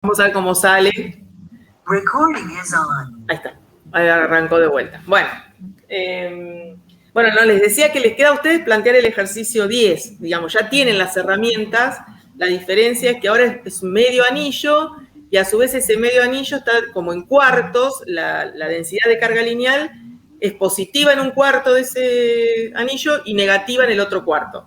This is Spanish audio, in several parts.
Vamos a ver cómo sale. Recording is on. Ahí está. Ahí arrancó de vuelta. Bueno, no, les decía que les queda a ustedes plantear el ejercicio 10. Digamos, ya tienen las herramientas. La diferencia es que ahora es medio anillo y a su vez ese medio anillo está como en cuartos. La densidad de carga lineal es positiva en un cuarto de ese anillo y negativa en el otro cuarto.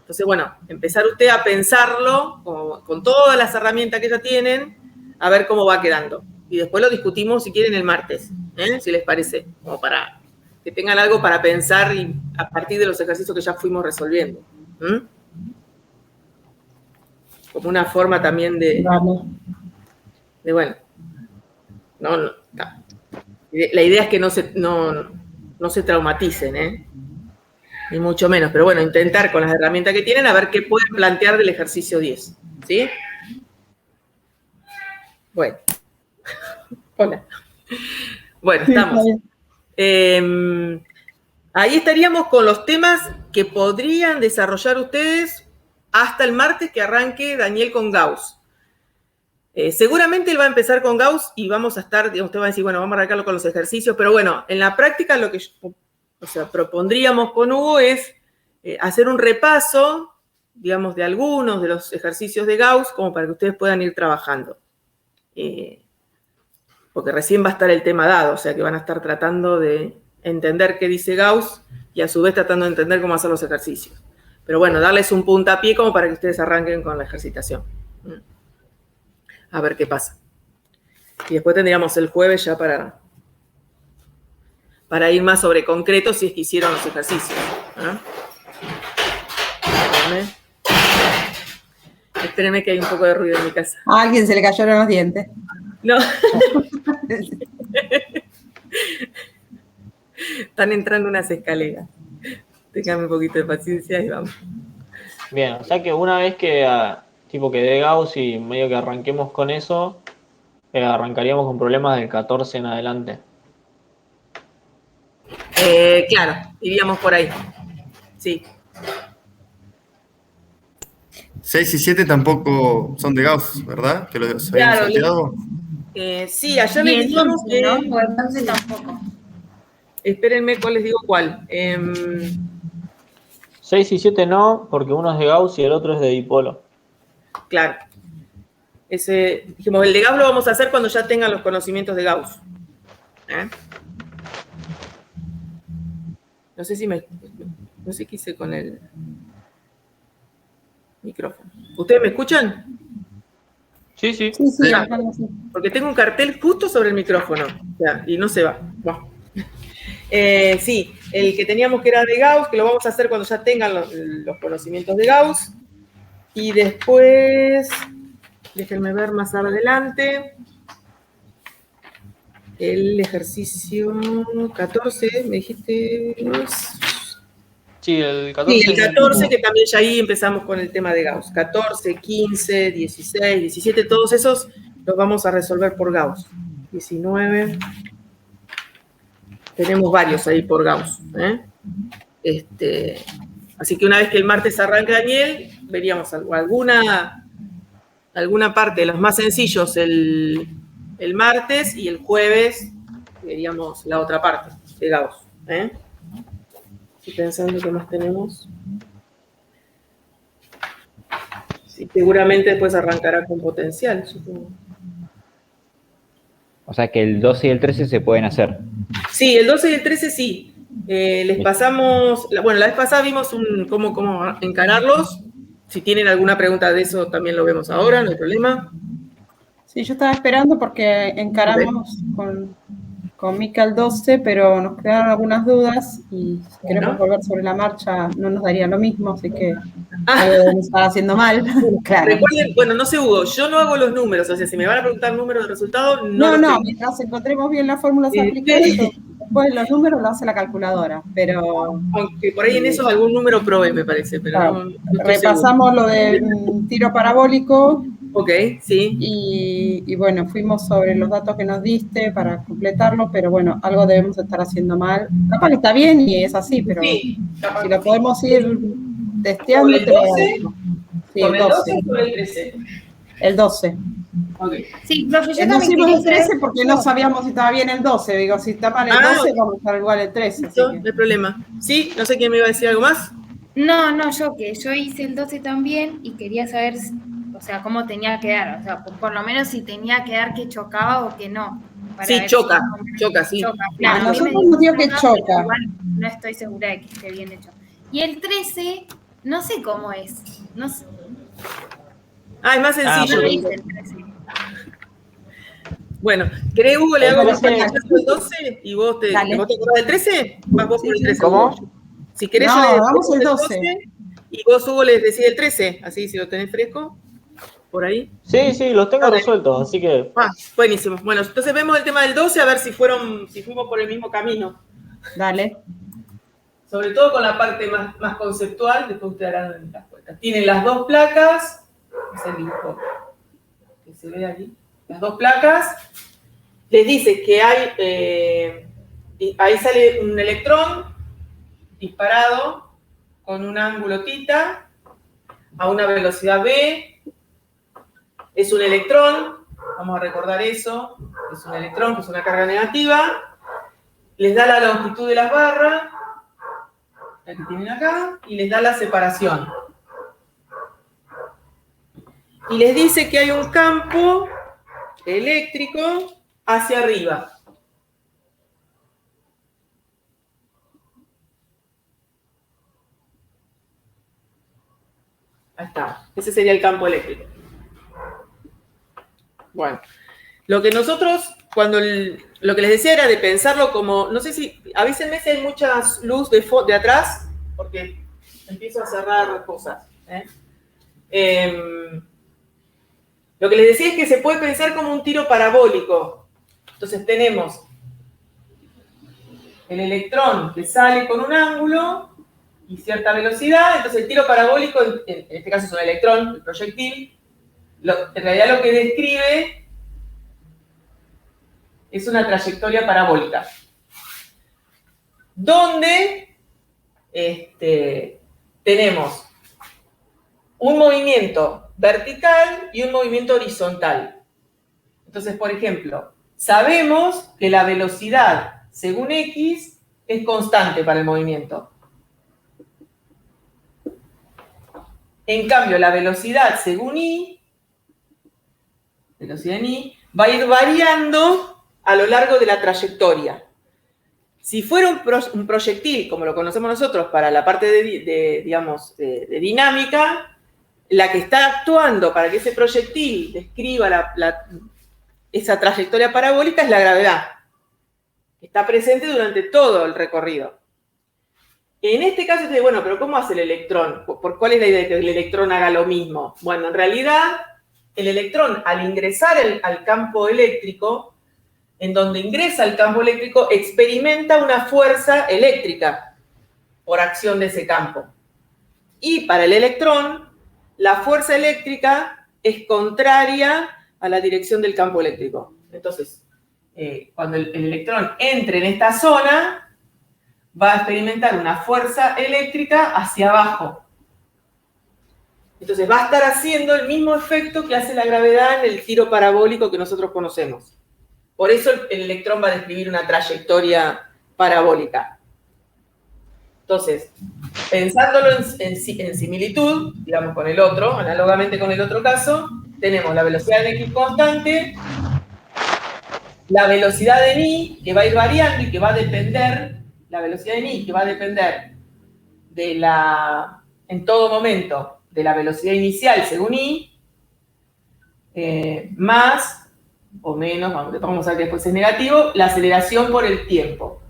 Entonces, bueno, empezar usted a pensarlo con todas las herramientas que ya tienen, a ver cómo va quedando. Y después lo discutimos, si quieren, el martes, si les parece, como para que tengan algo para pensar y a partir de los ejercicios que ya fuimos resolviendo. Como una forma también de bueno, no. La idea es que no se traumaticen, ni mucho menos, pero bueno, intentar con las herramientas que tienen a ver qué pueden plantear del ejercicio 10, ¿sí? Bueno. Hola. Bueno, estamos. Ahí estaríamos con los temas que podrían desarrollar ustedes hasta el martes que arranque Daniel con Gauss. Seguramente él va a empezar con Gauss y vamos a estar, usted va a decir, bueno, vamos a arrancarlo con los ejercicios, pero bueno, en la práctica lo que propondríamos con Hugo es hacer un repaso, digamos, de algunos de los ejercicios de Gauss, como para que ustedes puedan ir trabajando. Porque recién va a estar el tema dado, o sea que van a estar tratando de entender qué dice Gauss y a su vez tratando de entender cómo hacer los ejercicios. Pero bueno, darles un puntapié como para que ustedes arranquen con la ejercitación. A ver qué pasa. Y después tendríamos el jueves ya para ir más sobre concreto si es que hicieron los ejercicios. Espérenme que hay un poco de ruido en mi casa. A alguien se le cayeron los dientes. No. Están entrando unas escaleras. Ténganme un poquito de paciencia y vamos. Bien, o sea que una vez que tipo que dé Gauss y medio que arranquemos con eso, arrancaríamos con problemas del 14 en adelante. Claro, iríamos por ahí. Sí. 6 y 7 tampoco son de Gauss, ¿verdad? Que los habíamos salteado. Sí, ayer les dijimos que... ¿no? Entonces tampoco. Espérenme, ¿cuál les digo cuál? 6 y 7 no, porque uno es de Gauss y el otro es de dipolo. Claro. Dijimos, el de Gauss lo vamos a hacer cuando ya tengan los conocimientos de Gauss. No sé qué hice con el micrófono. ¿Ustedes me escuchan? Sí. Sí. Porque tengo un cartel justo sobre el micrófono. Y no se va. Bueno. Sí, el que teníamos que era de Gauss, que lo vamos a hacer cuando ya tengan los conocimientos de Gauss. Y después, déjenme ver más adelante, el ejercicio 14, me dijiste... Sí, el 14. Sí, el 14, que también ya ahí empezamos con el tema de Gauss. 14, 15, 16, 17, todos esos los vamos a resolver por Gauss. 19... Tenemos varios ahí por Gauss. Así que una vez que el martes arranque Daniel, veríamos alguna parte de los más sencillos el martes y el jueves veríamos la otra parte de Gauss. Estoy pensando qué más tenemos. Sí, seguramente después arrancará con potencial, supongo. O sea que el 12 y el 13 se pueden hacer. Sí, el 12 y el 13 sí. Les pasamos, la vez pasada vimos cómo encararlos. Si tienen alguna pregunta de eso, también lo vemos ahora, no hay problema. Sí, yo estaba esperando porque encaramos con Mica el 12, pero nos quedaron algunas dudas y si queremos volver sobre la marcha no nos daría lo mismo, así que algo nos está haciendo mal. Claro. Recuerden, no sé, Hugo, yo no hago los números, o sea, si me van a preguntar números de resultado, no, mientras encontremos bien las fórmulas aplicadas, después los números los hace la calculadora, pero... Aunque por ahí en eso algún número probé, me parece, pero claro, no repasamos seguro. Lo del tiro parabólico. Ok, sí. Y bueno, fuimos sobre los datos que nos diste para completarlo, pero bueno, algo debemos estar haciendo mal. Capaz que está bien y es así, pero sí, si lo podemos ir testeando, ¿El 12? Sí, el 12 o el 13? El 12. Ok. Sí, profe, yo No también hicimos quería el 13 saber- porque no sabíamos si estaba bien el 12. Digo, si está mal el Ah, 12, vamos a estar igual el 13. Así Listo, que... no hay problema. Sí, no sé quién me iba a decir algo más. No, yo hice el 12 también y quería saber, o sea, cómo tenía que dar, o sea, por lo menos si tenía que dar que chocaba o que no, para Sí, ver choca, si más o menos choca, sí. choca. A Claro, a mí me nosotros dijo nos dio que pero choca. igual no estoy segura de que esté bien hecho. Y el 13, no sé cómo es, no sé, Ah, es más sencillo. no lo pero- hice el 13. Bueno, ¿querés, Hugo, le El hago un 13 pantallazo del 12 y vos te Dale. acordás del 13? Vas vos Sí, por el sí. 13, ¿Cómo? Hugo. Si querés, No, yo le hagamos el decís 12. y vos, Hugo, les decís el 13. Así, si lo tenés fresco, por ahí. Sí, los tengo Dale. resueltos, así que Ah, buenísimo. Bueno, entonces vemos el tema del 12 a ver si fuimos por el mismo camino. Dale. Sobre todo con la parte más conceptual, después ustedes harán las vueltas. Tienen las dos placas, es el dibujo que se ve aquí, las dos placas, les dice que ahí sale un electrón disparado con un ángulo θ a una velocidad v, es un electrón, vamos a recordar eso, es un electrón, que es una carga negativa, les da la longitud de las barras, la que tienen acá, y les da la separación. Y les dice que hay un campo eléctrico hacia arriba. Ahí está. Ese sería el campo eléctrico. Bueno, lo que nosotros, lo que les decía era de pensarlo como, no sé si, avísenme si hay mucha luz de atrás, porque empiezo a cerrar cosas. Lo que les decía es que se puede pensar como un tiro parabólico. Entonces tenemos el electrón que sale con un ángulo y cierta velocidad, entonces el tiro parabólico, en este caso es un electrón, el proyectil, en realidad lo que describe es una trayectoria parabólica, donde tenemos un movimiento vertical y un movimiento horizontal. Entonces, por ejemplo, sabemos que la velocidad según X es constante para el movimiento. En cambio, la velocidad según Y, velocidad en Y, va a ir variando a lo largo de la trayectoria. Si fuera un proyectil, como lo conocemos nosotros, para la parte de dinámica, la que está actuando para que ese proyectil describa esa trayectoria parabólica es la gravedad, que está presente durante todo el recorrido. En este caso, bueno, pero ¿cómo hace el electrón? ¿Cuál es la idea de que el electrón haga lo mismo? Bueno, en realidad, el electrón, al ingresar al campo eléctrico, en donde ingresa el campo eléctrico, experimenta una fuerza eléctrica por acción de ese campo. Y para el electrón, la fuerza eléctrica es contraria a la dirección del campo eléctrico. Entonces, cuando el electrón entre en esta zona, va a experimentar una fuerza eléctrica hacia abajo. Entonces va a estar haciendo el mismo efecto que hace la gravedad en el tiro parabólico que nosotros conocemos. Por eso el electrón va a describir una trayectoria parabólica. Entonces, pensándolo en similitud, digamos con el otro, análogamente con el otro caso, tenemos la velocidad en X constante, la velocidad en Y, que va a ir variando y que va a depender, la velocidad en Y, que va a depender en todo momento, de la velocidad inicial según Y, más o menos, vamos a ver que después es negativo, la aceleración por el tiempo.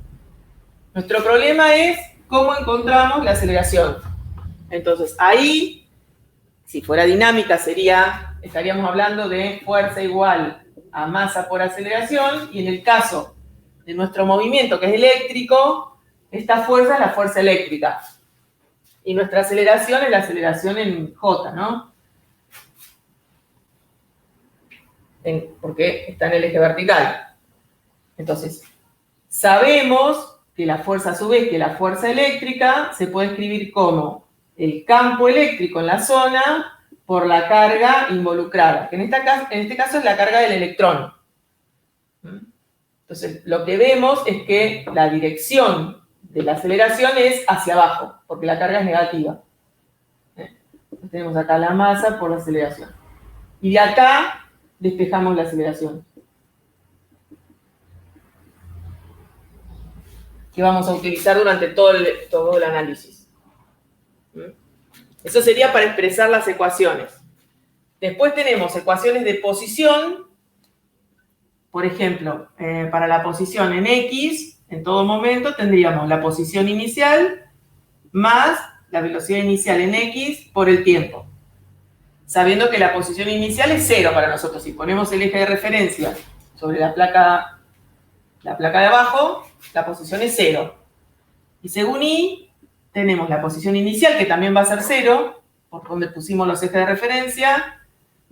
Nuestro problema es cómo encontramos la aceleración. Entonces, ahí, si fuera dinámica, estaríamos hablando de fuerza igual a masa por aceleración, y en el caso de nuestro movimiento, que es eléctrico, esta fuerza es la fuerza eléctrica. Y nuestra aceleración es la aceleración en J, ¿no? Porque está en el eje vertical. Entonces, sabemos que la fuerza, a su vez, que la fuerza eléctrica se puede escribir como el campo eléctrico en la zona por la carga involucrada, que en este caso es la carga del electrón. Entonces, lo que vemos es que la dirección de la aceleración es hacia abajo, porque la carga es negativa. Entonces, tenemos acá la masa por la aceleración. Y de acá despejamos la aceleración, que vamos a utilizar durante todo el análisis. Eso sería para expresar las ecuaciones. Después tenemos ecuaciones de posición. Por ejemplo, para la posición en X, en todo momento tendríamos la posición inicial más la velocidad inicial en X por el tiempo. Sabiendo que la posición inicial es 0 para nosotros. Si ponemos el eje de referencia sobre la placa de abajo, la posición es 0. Y según Y, tenemos la posición inicial, que también va a ser 0, por donde pusimos los ejes de referencia,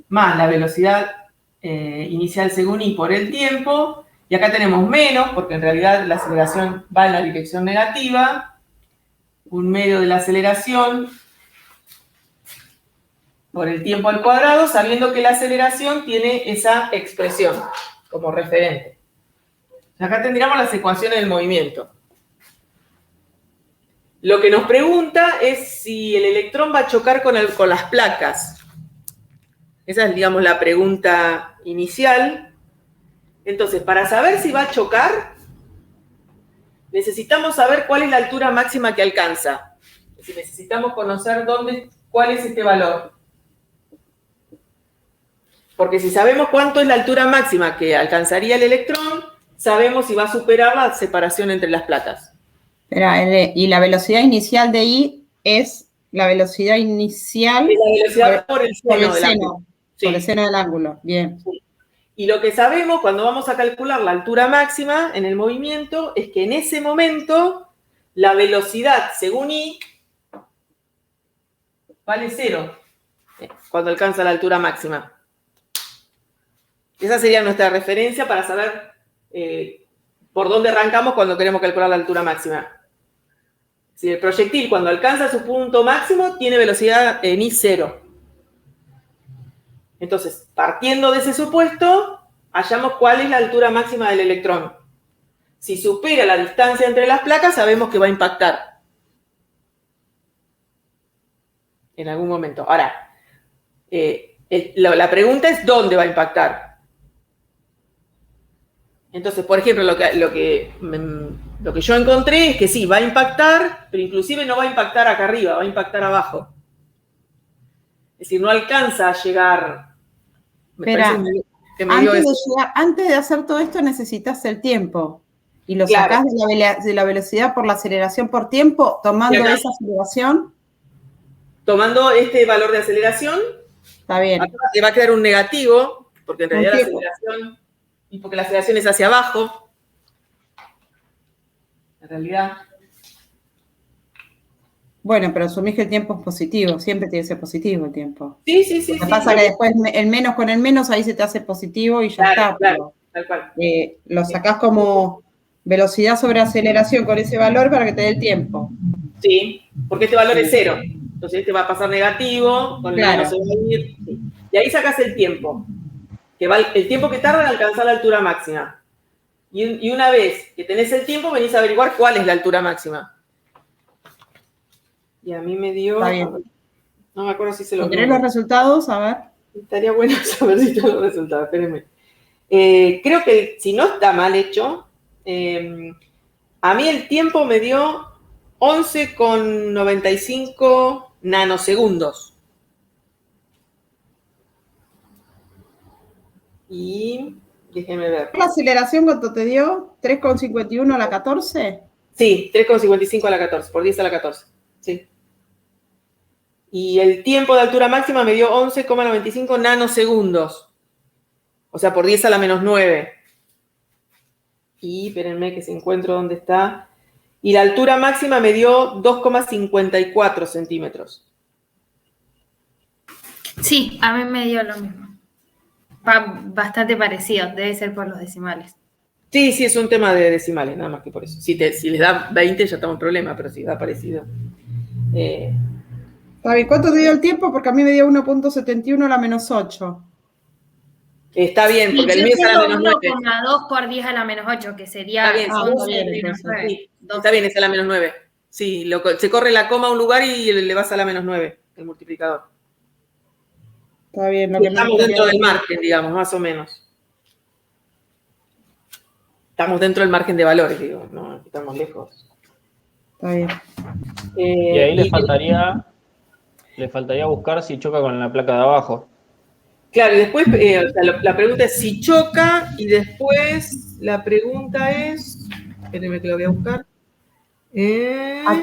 más la velocidad inicial según Y por el tiempo, y acá tenemos menos, porque en realidad la aceleración va en la dirección negativa, un medio de la aceleración por el tiempo al cuadrado, sabiendo que la aceleración tiene esa expresión como referente. Acá tendríamos las ecuaciones del movimiento. Lo que nos pregunta es si el electrón va a chocar con las placas. Esa es, digamos, la pregunta inicial. Entonces, para saber si va a chocar, necesitamos saber cuál es la altura máxima que alcanza. Es decir, necesitamos conocer cuál es este valor. Porque si sabemos cuánto es la altura máxima que alcanzaría el electrón, sabemos si va a superar la separación entre las placas. Espera, y la velocidad inicial de I es la velocidad inicial Es la velocidad por el seno del ángulo. Sí. Por el seno del ángulo, bien. Sí. Y lo que sabemos cuando vamos a calcular la altura máxima en el movimiento es que en ese momento la velocidad según I vale 0 cuando alcanza la altura máxima. Esa sería nuestra referencia para saber por dónde arrancamos cuando queremos calcular la altura máxima. Si el proyectil cuando alcanza su punto máximo tiene velocidad en I 0. Entonces, partiendo de ese supuesto, hallamos cuál es la altura máxima del electrón. Si supera la distancia entre las placas, sabemos que va a impactar en algún momento. Ahora, la pregunta es ¿dónde va a impactar? Entonces, por ejemplo, lo que yo encontré es que sí, va a impactar, pero inclusive no va a impactar acá arriba, va a impactar abajo. Es decir, no alcanza a llegar. Espera, antes de hacer todo esto necesitas el tiempo. Y lo sacás de la velocidad por la aceleración por tiempo, tomando esa aceleración. Tomando este valor de aceleración. Está bien. Acá te va a quedar un negativo, porque en realidad la aceleración, y porque la aceleración es hacia abajo. En realidad. Bueno, pero asumís que el tiempo es positivo, siempre tiene que ser positivo el tiempo. Sí. Lo que pasa es que después el menos con el menos, ahí se te hace positivo y ya está. Claro, tal cual. Lo sacás como velocidad sobre aceleración con ese valor para que te dé el tiempo. Sí, porque este valor es 0. Entonces este va a pasar negativo, con el menos se va a ir. Sí. Y ahí sacás el tiempo. El tiempo que tarda en alcanzar la altura máxima. Y una vez que tenés el tiempo, venís a averiguar cuál es la altura máxima. Y a mí me dio... Está bien. No me acuerdo si se lo... ¿Tenés los resultados? A ver. Estaría bueno saber si están los resultados, espérenme. Creo que si no está mal hecho, a mí el tiempo me dio 11,95 nanosegundos. Y déjenme ver. ¿La aceleración cuánto te dio? ¿3,51 a la 14? Sí, 3,55 a la 14, por 10 a la 14. Sí. Y el tiempo de altura máxima me dio 11,95 nanosegundos. O sea, por 10 a la menos 9. Y espérenme que se encuentro dónde está. Y la altura máxima me dio 2,54 centímetros. Sí, a mí me dio lo mismo. Bastante parecido, debe ser por los decimales. Sí, es un tema de decimales, nada más que por eso. Si les da 20 ya estamos en problema, pero si da parecido. Está bien, ¿cuánto te dio el tiempo? Porque a mí me dio 1.71 a la menos 8. Está bien, Sí, porque el yo mío es a la tengo menos 9. 1,2 por 10 a la menos 8, que sería Está bien, Ah, 11 está bien, menos entonces. 9. Sí, está bien, es a la menos 9. Sí, se corre la coma a un lugar y le vas a la menos 9, el multiplicador. Está bien, lo Y que me estamos gustaría dentro del ver. margen, digamos, más o menos. Estamos dentro del margen de valores, digo, no estamos lejos. Está bien. Y ahí Y le faltaría buscar si choca con la placa de abajo. claro, y después o sea, la pregunta es si choca, y después la pregunta es, espérenme que lo voy a buscar. ¿A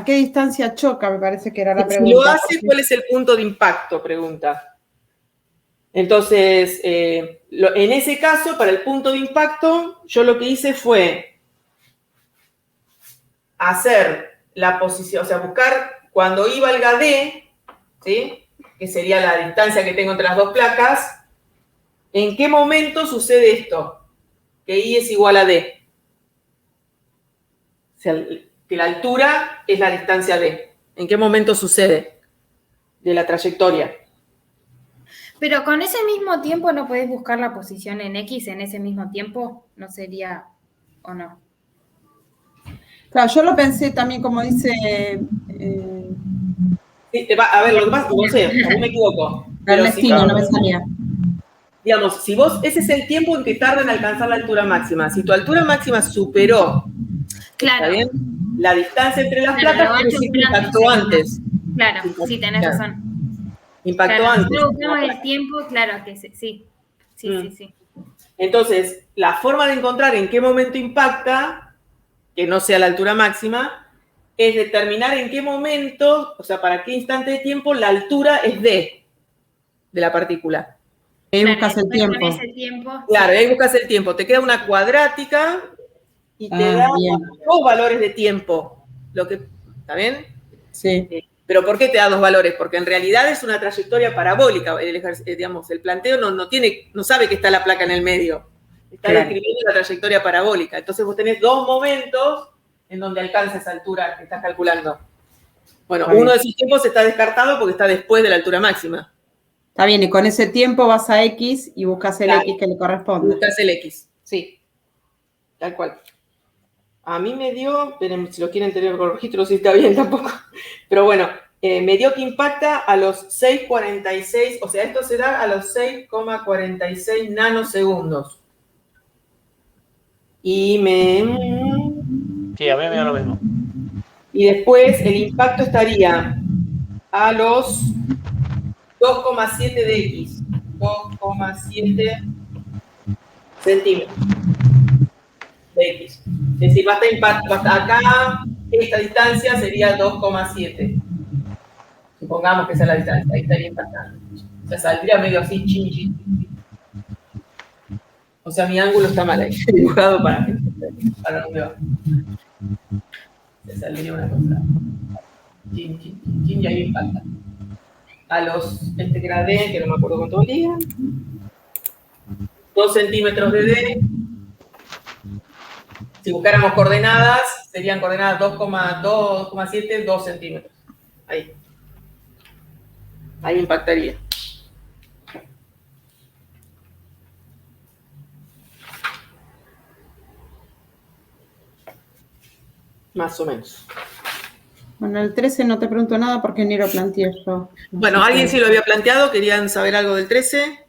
qué distancia choca? Me parece que era la Si lo pregunta. hace, ¿cuál es el punto de impacto? Pregunta. Entonces, en ese caso, para el punto de impacto, yo lo que hice fue hacer la posición, o sea, buscar cuando I valga D, ¿sí? Que sería la distancia que tengo entre las dos placas, ¿en qué momento sucede esto? Que I es igual a D. O sea, que la altura es la distancia D. ¿En qué momento sucede de la trayectoria? Pero con ese mismo tiempo no podés buscar la posición en X en ese mismo tiempo, ¿no sería o no? Claro, yo lo pensé también como dice Sí, a ver, lo que pasa, no sé, a mí me equivoco. Pero si Ernestino, vos, no me salía. digamos, si vos, ese es el tiempo en que tarda en alcanzar la altura máxima. Si tu altura máxima superó, ¿está Claro, bien? La distancia entre las claro, placas lo va a quiere decir que chocar impactó antes. Claro, sí, tenés Claro, razón. impactó Claro, antes. nosotros buscamos el tiempo, claro que sí. Sí. Entonces, la forma de encontrar en qué momento impacta, que no sea la altura máxima, es determinar en qué momento, o sea, para qué instante de tiempo la altura es D de la partícula. Ahí Claro, buscas el después con tiempo. ese tiempo. Claro, Sí. ahí buscas el tiempo. Te queda una cuadrática y te Ah, da bien. dos valores de tiempo. ¿Está bien? Sí, Pero ¿por qué te da dos valores? Porque en realidad es una trayectoria parabólica. Digamos, el planteo no sabe que está la placa en el medio. Está claro. describiendo la trayectoria parabólica. Entonces vos tenés dos momentos en donde alcanza esa altura que estás calculando. Bueno, Está uno bien. de esos tiempos está descartado porque está después de la altura máxima. Está bien, y con ese tiempo vas a X y buscas el Claro. X que le corresponde. Buscas el X, sí. Tal cual. A mí me dio, esperen, si lo quieren tener con registro, no sé si está bien tampoco. Pero bueno, me dio que impacta a los 6,46, o sea, esto se da a los 6,46 nanosegundos. Sí, a mí me da lo mismo. Y después el impacto estaría a los 2,7 de X. 2,7 centímetros de X. Es decir, acá, esta distancia sería 2,7. Supongamos que esa es la distancia, ahí estaría impactando. O sea, saldría medio así, chin. O sea, mi ángulo está mal ahí, dibujado para donde va. Se saldría una cosa. Chin, y ahí impacta. A este que era D, que no me acuerdo cuánto valía. 2 centímetros de D. Si buscáramos coordenadas, serían coordenadas 2,7, 2 centímetros. Ahí. Ahí impactaría. Más o menos. Bueno, el 13 no te pregunto nada porque ni lo planteé yo. Bueno, ¿alguien sí lo había planteado? ¿Querían saber algo del 13?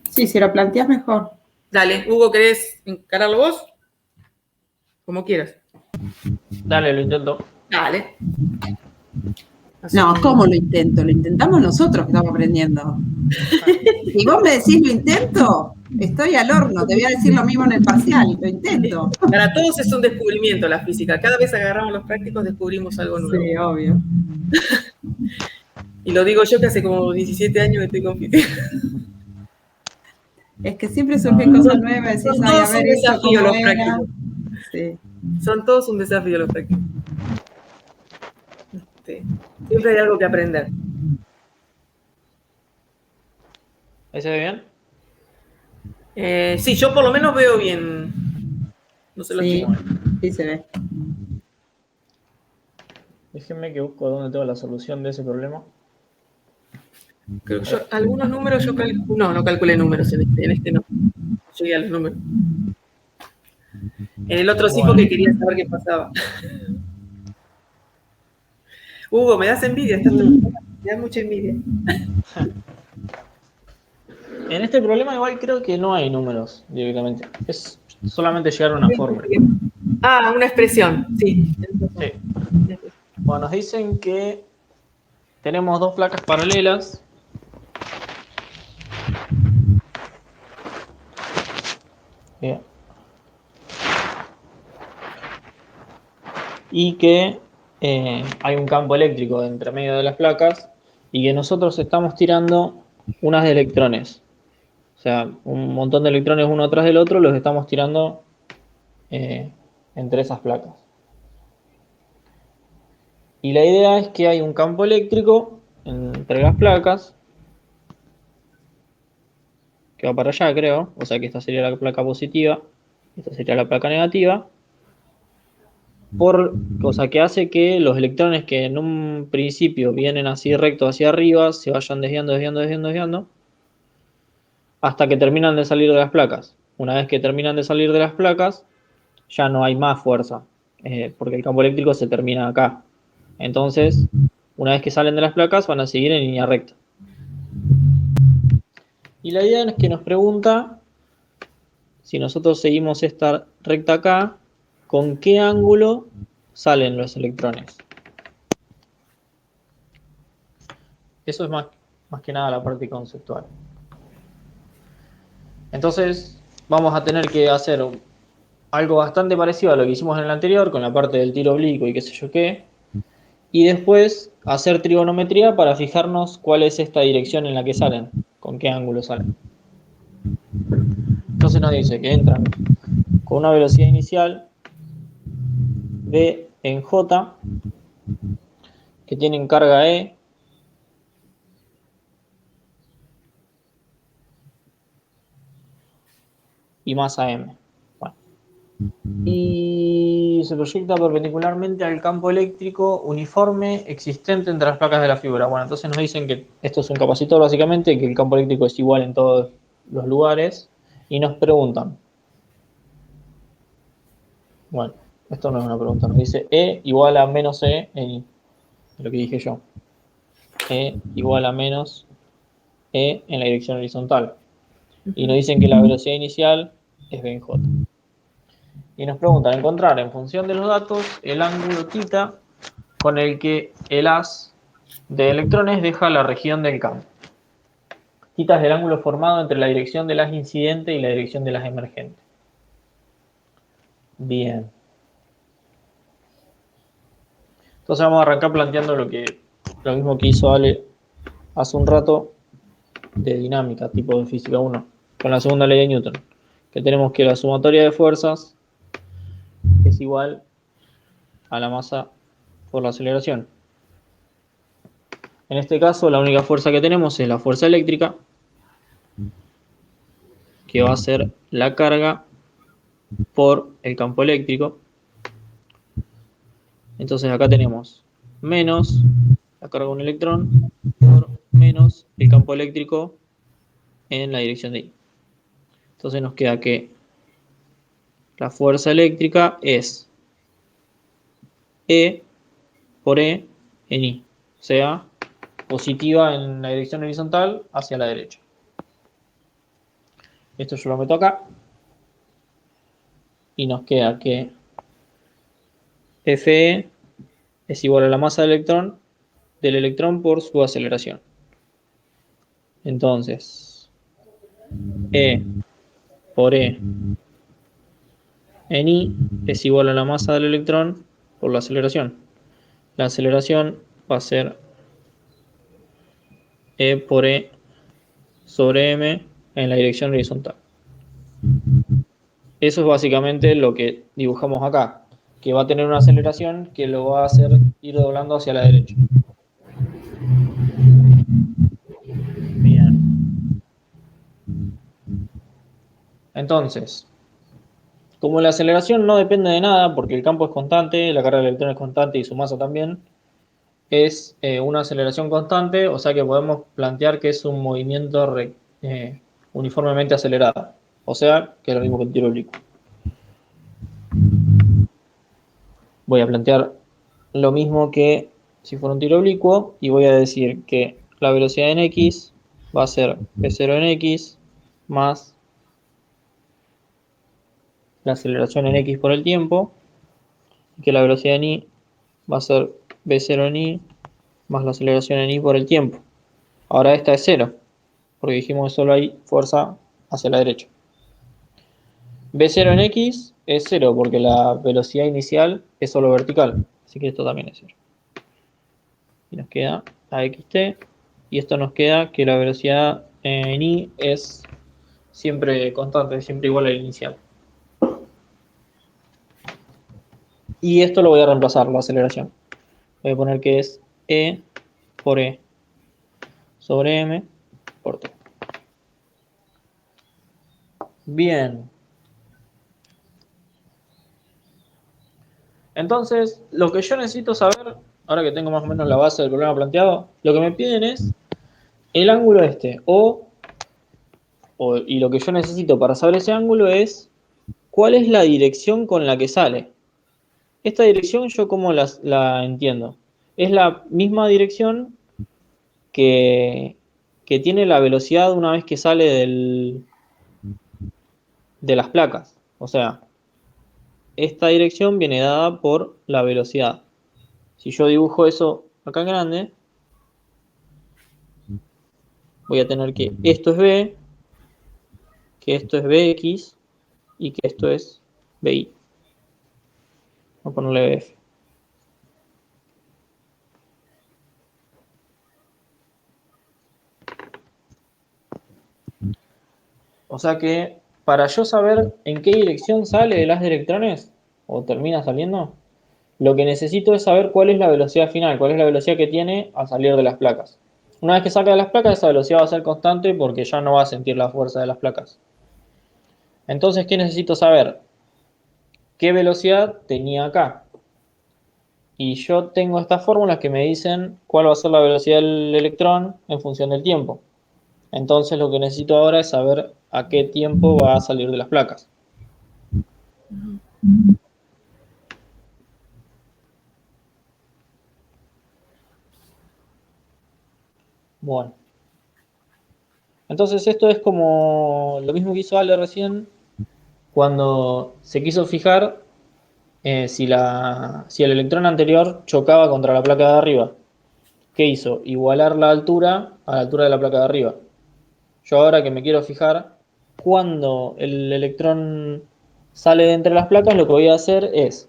Sí, si lo planteas mejor. Dale, Hugo, ¿querés encararlo vos? Como quieras. Dale, lo intento. Dale. No, ¿cómo lo intento? Lo intentamos nosotros que estamos aprendiendo. Si vos me decís lo intento, estoy al horno. Te voy a decir lo mismo en el parcial. Lo intento. Para todos es un descubrimiento la física. Cada vez agarramos los prácticos, descubrimos algo nuevo. Sí, obvio. Y lo digo yo que hace como 17 años que estoy compitiendo. Es que siempre surgen cosas nuevas. Decís, Son ay, a todos ver un esto desafío cómo los era. prácticos. Sí. Son todos un desafío los prácticos. Siempre hay algo que aprender. ¿Ahí se ve bien? Sí, yo por lo menos veo bien. No sé los Sí, chicos. sí se ve. Déjenme que busco dónde tengo la solución de ese problema. Creo que algunos números yo calculo, no calculé números en este no. Llegué a los números. En el otro sí porque quería saber qué pasaba. Hugo, me das envidia, me da mucha envidia. En este problema igual creo que no hay números directamente. Es solamente llegar a una fórmula. Ah, una expresión, sí. Sí. Bueno, nos dicen que tenemos dos placas paralelas. Bien. Y que hay un campo eléctrico entre medio de las placas y que nosotros estamos tirando unas de electrones. O sea, un montón de electrones uno atrás del otro los estamos tirando entre esas placas. Y la idea es que hay un campo eléctrico entre las placas que va para allá, creo. O sea que esta sería la placa positiva, esta sería la placa negativa. Cosa que hace que los electrones que en un principio vienen así recto hacia arriba se vayan desviando hasta que terminan de salir de las placas. Una vez que terminan de salir de las placas, ya no hay más fuerza, porque el campo eléctrico se termina acá. Entonces, una vez que salen de las placas, van a seguir en línea recta. Y la idea es que nos pregunta, si nosotros seguimos esta recta acá, ¿con qué ángulo salen los electrones? Eso es más que nada la parte conceptual. Entonces, vamos a tener que hacer algo bastante parecido a lo que hicimos en el anterior, con la parte del tiro oblicuo y qué sé yo qué. Y después hacer trigonometría para fijarnos cuál es esta dirección en la que salen, con qué ángulo salen. Entonces nos dice que entran con una velocidad inicial V en J, que tienen carga E, y masa M. Bueno. Y se proyecta perpendicularmente al campo eléctrico uniforme existente entre las placas de la figura. Bueno, entonces nos dicen que esto es un capacitor básicamente, que el campo eléctrico es igual en todos los lugares, y nos preguntan. Bueno, esto no es una pregunta, nos dice E igual a menos E en I, lo que dije yo. E igual a menos E en la dirección horizontal. Y nos dicen que la velocidad inicial es V en J. Y nos preguntan encontrar en función de los datos el ángulo θ con el que el haz de electrones deja la región del campo. θ es el ángulo formado entre la dirección del haz incidente y la dirección del haz emergente. Bien. Entonces vamos a arrancar planteando lo mismo que hizo Ale hace un rato de dinámica, tipo de física 1, con la segunda ley de Newton, que tenemos que la sumatoria de fuerzas es igual a la masa por la aceleración. En este caso, la única fuerza que tenemos es la fuerza eléctrica, que va a ser la carga por el campo eléctrico. Entonces acá tenemos menos la carga de un electrón por menos el campo eléctrico en la dirección de I. Entonces nos queda que la fuerza eléctrica es E por E en I, o sea, positiva en la dirección horizontal hacia la derecha. Esto yo lo meto acá y nos queda que Fe es igual a la masa del electrón por su aceleración. Entonces, E por E en I es igual a la masa del electrón por la aceleración. La aceleración va a ser E por E sobre M en la dirección horizontal. Eso es básicamente lo que dibujamos acá, que va a tener una aceleración que lo va a hacer ir doblando hacia la derecha. Bien. Entonces, como la aceleración no depende de nada, porque el campo es constante, la carga del electrón es constante y su masa también, es una aceleración constante, o sea que podemos plantear que es un movimiento uniformemente acelerado. O sea, que es lo mismo que el tiro oblicuo. Voy a plantear lo mismo que si fuera un tiro oblicuo y voy a decir que la velocidad en x va a ser v0 en x más la aceleración en x por el tiempo, y que la velocidad en y va a ser v0 en y más la aceleración en y por el tiempo. Ahora esta es 0, porque dijimos que solo hay fuerza hacia la derecha. v0 en x es 0, porque la velocidad inicial es solo vertical, así que esto también es 0. Y nos queda axt, y esto nos queda que la velocidad en y es siempre constante, siempre igual al inicial. Y esto lo voy a reemplazar, la aceleración. Voy a poner que es e por e sobre m por t. Bien. Entonces, lo que yo necesito saber, ahora que tengo más o menos la base del problema planteado, lo que me piden es el ángulo este, y lo que yo necesito para saber ese ángulo es cuál es la dirección con la que sale. Esta dirección yo cómo la entiendo. Es la misma dirección que tiene la velocidad una vez que sale de las placas. O sea, esta dirección viene dada por la velocidad. Si yo dibujo eso acá en grande, voy a tener que esto es B, que esto es Bx y que esto es Bi. Voy a ponerle Bf. O sea que para yo saber en qué dirección sale el haz de electrones o termina saliendo, lo que necesito es saber cuál es la velocidad final, cuál es la velocidad que tiene al salir de las placas. Una vez que salga de las placas, esa velocidad va a ser constante porque ya no va a sentir la fuerza de las placas. Entonces, ¿qué necesito saber? ¿Qué velocidad tenía acá? Y yo tengo estas fórmulas que me dicen cuál va a ser la velocidad del electrón en función del tiempo. Entonces, lo que necesito ahora es saber a qué tiempo va a salir de las placas. Bueno. Entonces esto es como lo mismo que hizo Ale recién cuando se quiso fijar si el electrón anterior chocaba contra la placa de arriba. ¿Qué hizo? Igualar la altura a la altura de la placa de arriba. Yo ahora que me quiero fijar cuando el electrón sale de entre las placas, lo que voy a hacer es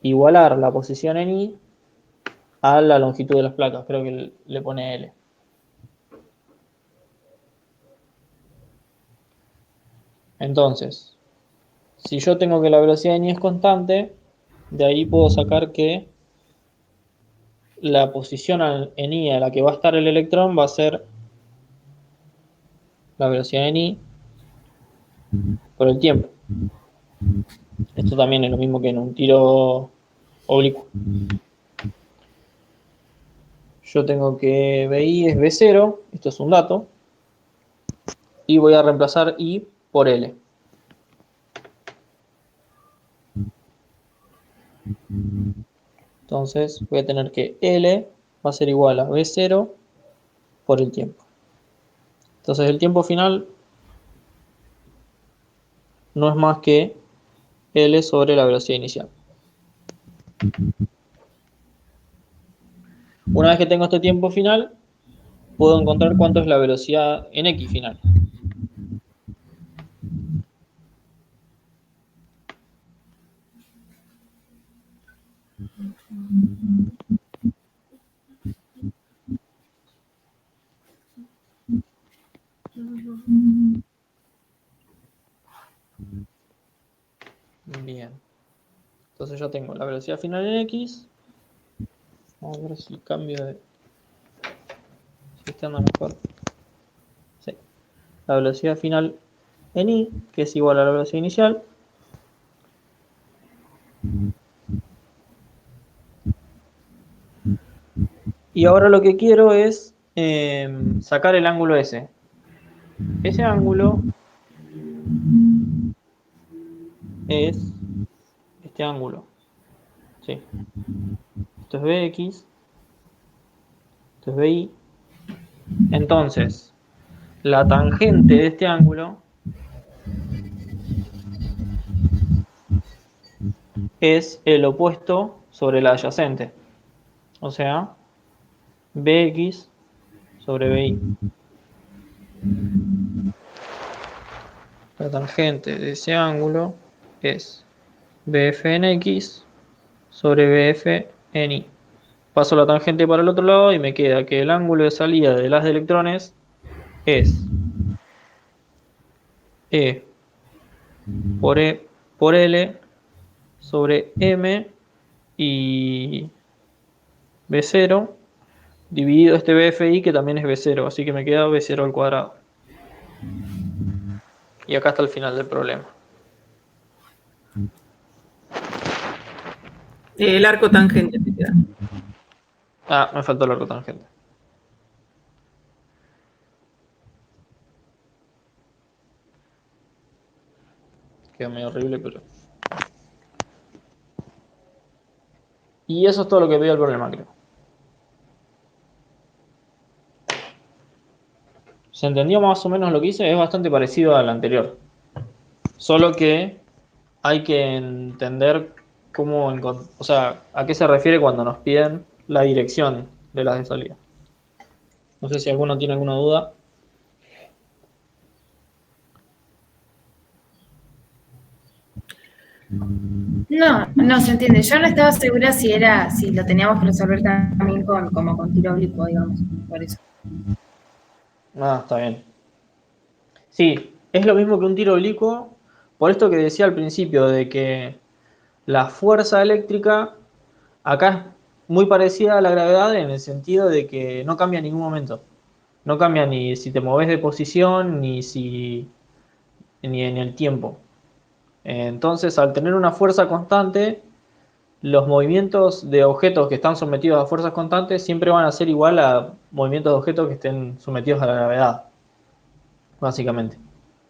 igualar la posición en Y a la longitud de las placas. Creo que le pone L. Entonces, si yo tengo que la velocidad en Y es constante, de ahí puedo sacar que la posición en Y a la que va a estar el electrón va a ser la velocidad en Y por el tiempo. Esto también es lo mismo que en un tiro oblicuo. Yo tengo que BI es B0, esto es un dato, y voy a reemplazar I por L. Entonces voy a tener que L va a ser igual a B0 por el tiempo. Entonces el tiempo final no es más que L sobre la velocidad inicial. Una vez que tengo este tiempo final, puedo encontrar cuánto es la velocidad en X final. Bien. Entonces ya tengo la velocidad final en X. Vamos a ver si cambio de... si está andando mejor. Sí. La velocidad final en Y, que es igual a la velocidad inicial. Y ahora lo que quiero es sacar el ángulo ese. Ese ángulo es este ángulo. Sí. Esto es BX. Esto es BI. Entonces, la tangente de este ángulo es el opuesto sobre la adyacente. O sea, BX sobre BI. La tangente de ese ángulo es BF en X sobre BF en Y. Paso la tangente para el otro lado y me queda que el ángulo de salida del haz de electrones es E por L sobre M y B0 dividido este BFI que también es B0, así que me queda B0 al cuadrado. Y acá está el final del problema. El arco tangente te queda. Ah, me faltó el arco tangente. Queda medio horrible, pero... Y eso es todo lo que veo el problema, creo. ¿Se entendió más o menos lo que hice? Es bastante parecido al anterior. Solo que hay que entender cómo, o sea, a qué se refiere cuando nos piden la dirección de las de salida. No sé si alguno tiene alguna duda. No se entiende. Yo no estaba segura si lo teníamos que resolver también como con tiro oblicuo, digamos, por eso. Ah, está bien. Sí, es lo mismo que un tiro oblicuo, por esto que decía al principio, de que la fuerza eléctrica acá es muy parecida a la gravedad en el sentido de que no cambia en ningún momento. No cambia ni si te moves de posición, ni en el tiempo. Entonces, al tener una fuerza constante, los movimientos de objetos que están sometidos a fuerzas constantes siempre van a ser igual a movimientos de objetos que estén sometidos a la gravedad, básicamente.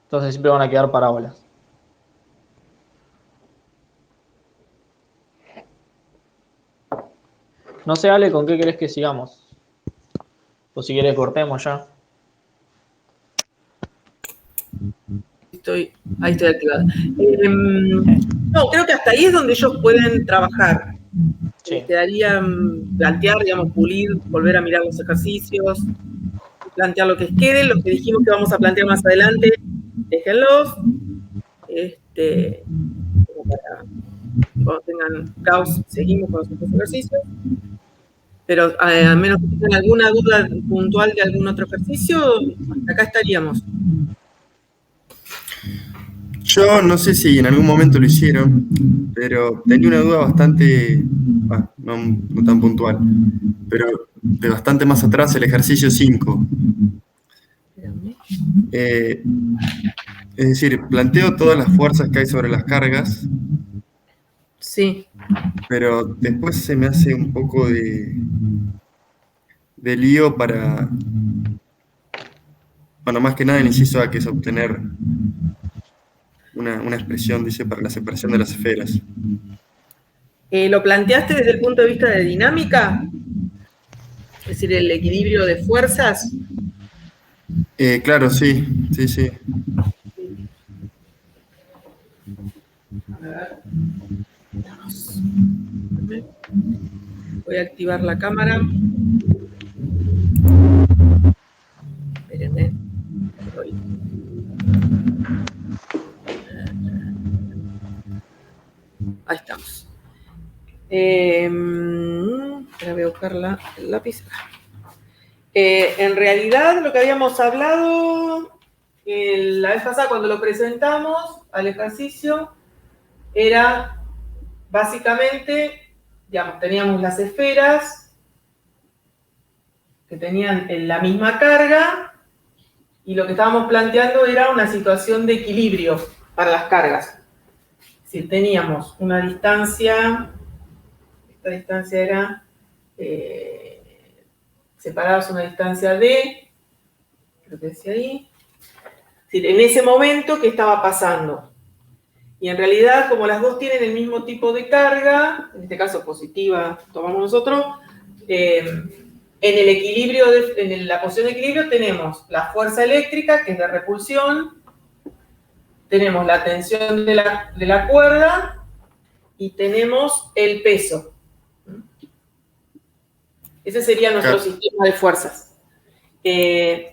Entonces siempre van a quedar parábolas. No sé, Ale, ¿con qué querés que sigamos? O si querés cortemos ya. Ahí estoy activada. No, creo que hasta ahí es donde ellos pueden trabajar. Sí. Quedaría plantear, digamos, pulir, volver a mirar los ejercicios, plantear lo que quede, lo que dijimos que vamos a plantear más adelante, déjenlos. Como para cuando tengan caos, seguimos con los otros ejercicios. Pero al menos que tengan alguna duda puntual de algún otro ejercicio, hasta acá estaríamos. Yo no sé si en algún momento lo hicieron, pero tenía una duda bastante, no tan puntual, pero de bastante más atrás, el ejercicio 5. Es decir, planteo todas las fuerzas que hay sobre las cargas, Sí. pero después se me hace un poco de lío para, bueno, más que nada el inciso A, que es obtener una expresión, dice, para la separación de las esferas. ¿Lo planteaste desde el punto de vista de dinámica? Es decir, el equilibrio de fuerzas. Claro, sí. A ver. Voy a activar la cámara. Espérenme. Ahí estamos. Ahora voy a buscar el lápiz. En realidad, lo que habíamos hablado la vez pasada cuando lo presentamos al ejercicio era básicamente, digamos, teníamos las esferas que tenían la misma carga y lo que estábamos planteando era una situación de equilibrio para las cargas. Es decir, teníamos una distancia, esta distancia era separados una distancia d, creo que decía ahí. Es decir, en ese momento, ¿qué estaba pasando? Y en realidad, como las dos tienen el mismo tipo de carga, en este caso positiva, tomamos nosotros, en el equilibrio, en la posición de equilibrio tenemos la fuerza eléctrica, que es de repulsión, tenemos la tensión de la cuerda y tenemos el peso. Ese sería nuestro sistema de fuerzas.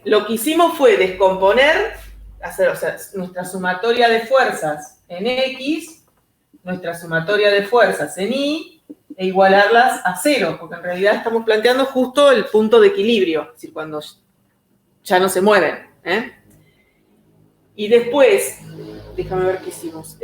Lo que hicimos fue descomponer, hacer, nuestra sumatoria de fuerzas en X, nuestra sumatoria de fuerzas en Y, e igualarlas a 0, porque en realidad estamos planteando justo el punto de equilibrio, es decir, cuando ya no se mueven. Y después, déjame ver qué hicimos.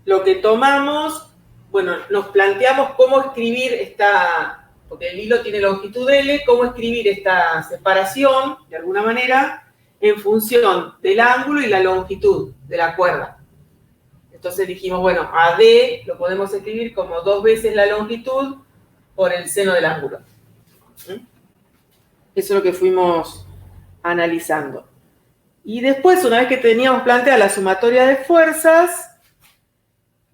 Lo que tomamos, bueno, nos planteamos cómo escribir esta, porque el hilo tiene longitud L, cómo escribir esta separación, de alguna manera, en función del ángulo y la longitud de la cuerda. Entonces dijimos, bueno, AD lo podemos escribir como 2 veces la longitud por el seno del ángulo. Eso es lo que fuimos analizando. Y después, una vez que teníamos planteada la sumatoria de fuerzas,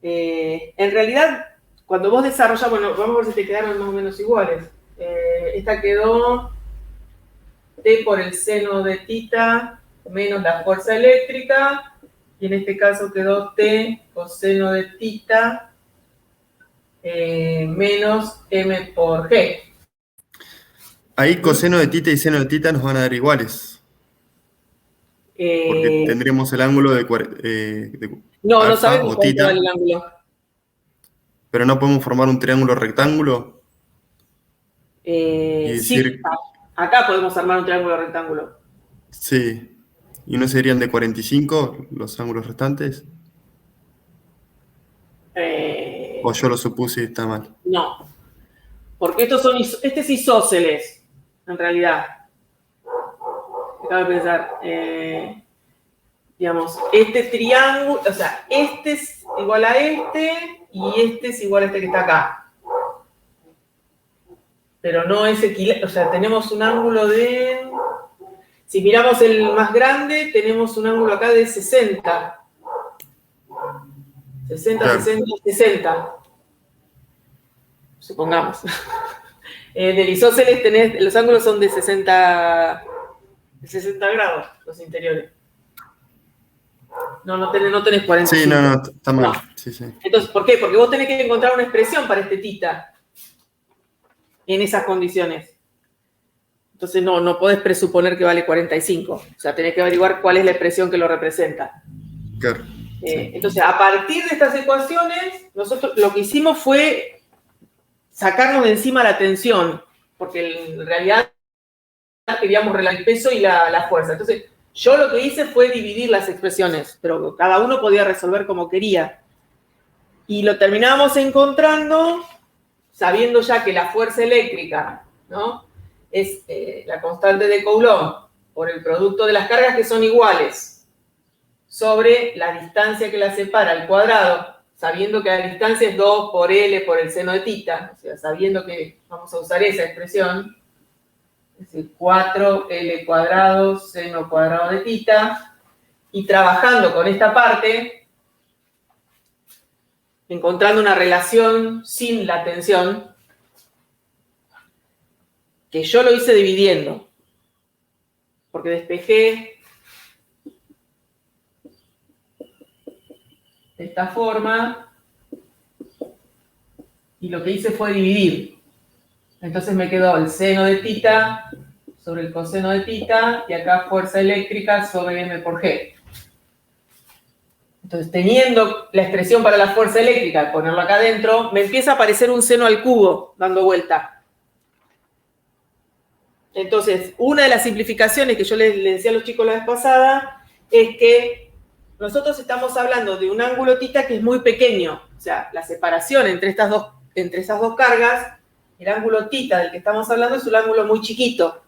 en realidad, cuando vos desarrollás, bueno, vamos a ver si te quedaron más o menos iguales. Esta quedó T por el seno de θ menos la fuerza eléctrica, y en este caso quedó T coseno de θ menos M por G. Ahí coseno de θ y seno de θ nos van a dar iguales. Porque tendremos el ángulo de no, no alfa sabemos o cuánto θ. vale el ángulo. Pero no podemos formar un triángulo rectángulo. Sí, decir, acá podemos armar un triángulo rectángulo. Sí. ¿Y no serían de 45 los ángulos restantes? ¿O yo lo supuse y está mal? No, porque este es isósceles, en realidad. Acabo de pensar, digamos, este triángulo, o sea, este es igual a este y este es igual a este que está acá. Pero no es equilátero, o sea, tenemos un ángulo de... Si miramos el más grande, tenemos un ángulo acá de 60. 60, claro. 60, 60. Supongamos. Del isósceles los ángulos son de 60 grados, los interiores. No tenés 45. Sí, no, está mal. No. Sí. Entonces, ¿por qué? Porque vos tenés que encontrar una expresión para este θ en esas condiciones. Entonces no podés presuponer que vale 45. O sea, tenés que averiguar cuál es la expresión que lo representa. Claro. Entonces, a partir de estas ecuaciones, nosotros lo que hicimos fue sacarnos de encima la tensión, porque en realidad queríamos el peso y la fuerza. Entonces, yo lo que hice fue dividir las expresiones, pero cada uno podía resolver como quería. Y lo terminábamos encontrando sabiendo ya que la fuerza eléctrica, ¿no?, es la constante de Coulomb por el producto de las cargas que son iguales sobre la distancia que la separa al cuadrado, sabiendo que la distancia es 2 por L por el seno de θ, o sea, sabiendo que vamos a usar esa expresión, es decir, 4L cuadrado seno cuadrado de θ, y trabajando con esta parte, encontrando una relación sin la tensión, que yo lo hice dividiendo, porque despejé de esta forma, y lo que hice fue dividir. Entonces me quedó el seno de θ sobre el coseno de θ, y acá fuerza eléctrica sobre M por G. Entonces, teniendo la expresión para la fuerza eléctrica, ponerlo acá adentro, me empieza a aparecer un seno al cubo dando vuelta. Entonces, una de las simplificaciones que yo les decía a los chicos la vez pasada es que nosotros estamos hablando de un ángulo θ que es muy pequeño. O sea, la separación entre esas dos cargas, el ángulo θ del que estamos hablando es un ángulo muy chiquito.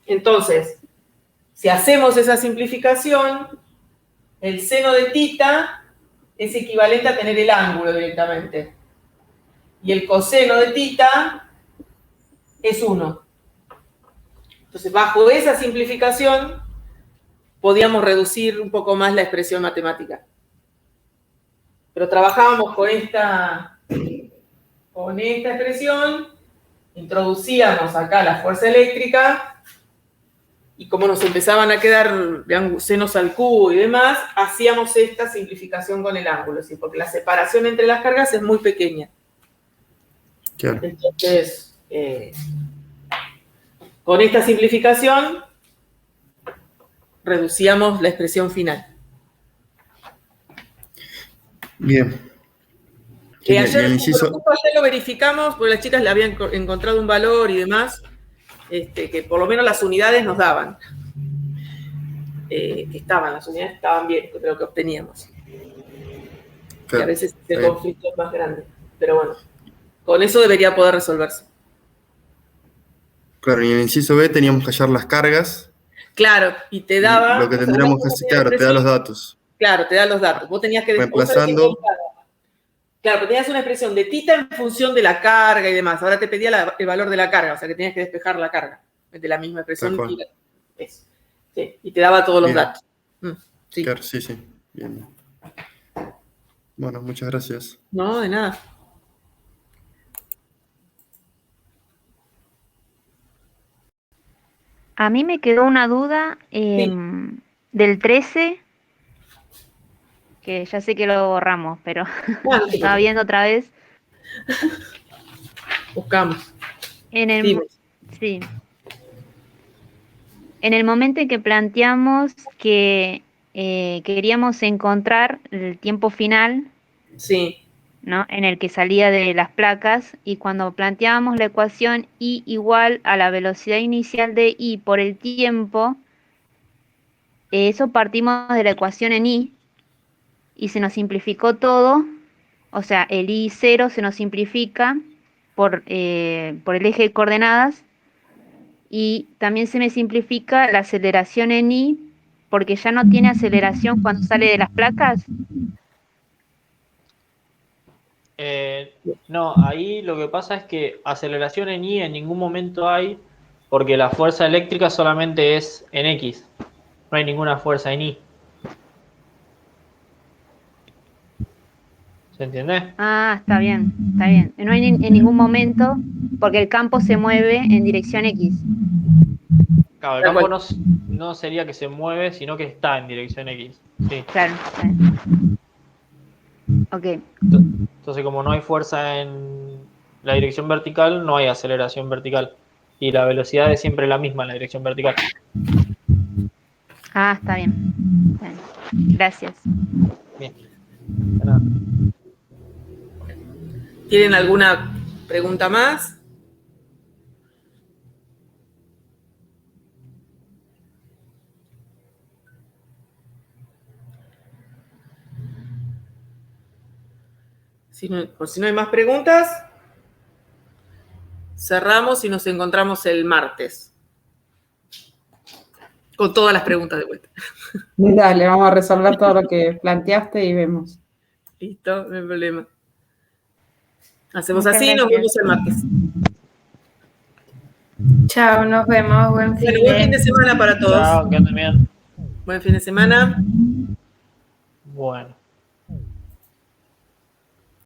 Entonces, si hacemos esa simplificación, el seno de θ es equivalente a tener el ángulo directamente. y el coseno de tita es 1. Entonces, bajo esa simplificación, podíamos reducir un poco más la expresión matemática. Pero trabajábamos con esta expresión, introducíamos acá la fuerza eléctrica, y como nos empezaban a quedar senos al cubo y demás, hacíamos esta simplificación con el ángulo, ¿sí? Porque la separación entre las cargas es muy pequeña. Claro. Entonces, con esta simplificación, reducíamos la expresión final. Bien. Ayer lo verificamos, porque las chicas le habían encontrado un valor y demás, que por lo menos las unidades nos daban. Las unidades estaban bien, de lo que obteníamos. Claro. Y a veces el conflicto es más grande. Pero bueno, con eso debería poder resolverse. Claro, y en el inciso B teníamos que hallar las cargas. Claro, y te daba... Lo que tendríamos que hacer, claro, te da los datos. Claro, te da los datos. Vos tenías que... Reemplazando... Claro, pero tenías una expresión de tita en función de la carga y demás. Ahora te pedía el valor de la carga, o sea que tenías que despejar la carga de la misma expresión. Sí, y te daba todos los datos. Sí. Claro, sí. Bien. Bueno, muchas gracias. No, de nada. A mí me quedó una duda del 13, que ya sé que lo borramos, pero estaba viendo otra vez. Buscamos. Sí. En el momento en que planteamos que queríamos encontrar el tiempo final, sí, ¿no? En el que salía de las placas, y cuando planteábamos la ecuación I igual a la velocidad inicial de I por el tiempo, eso partimos de la ecuación en I y se nos simplificó todo, o sea, el I0 se nos simplifica por el eje de coordenadas, y también se me simplifica la aceleración en I porque ya no tiene aceleración cuando sale de las placas. No, ahí lo que pasa es que aceleración en I en ningún momento hay, porque la fuerza eléctrica solamente es en X. No hay ninguna fuerza en I. ¿Se entiende? Ah, está bien. No hay en ningún momento, porque el campo se mueve en dirección X. Claro, el campo no sería que se mueve, sino que está en dirección X. Sí. Claro, está bien. Ok. Entonces, como no hay fuerza en la dirección vertical, no hay aceleración vertical. Y la velocidad es siempre la misma en la dirección vertical. Ah, está bien. Bueno, gracias. Bien. De nada. ¿Tienen alguna pregunta más? Si no hay más preguntas, cerramos y nos encontramos el martes. Con todas las preguntas de vuelta. Dale, vamos a resolver todo lo que planteaste y vemos. Listo, no hay problema. Hacemos Muchas así y nos vemos el martes. Chao, nos vemos. Buen fin de semana para todos. Chao, que anden bien. Buen fin de semana. Bueno.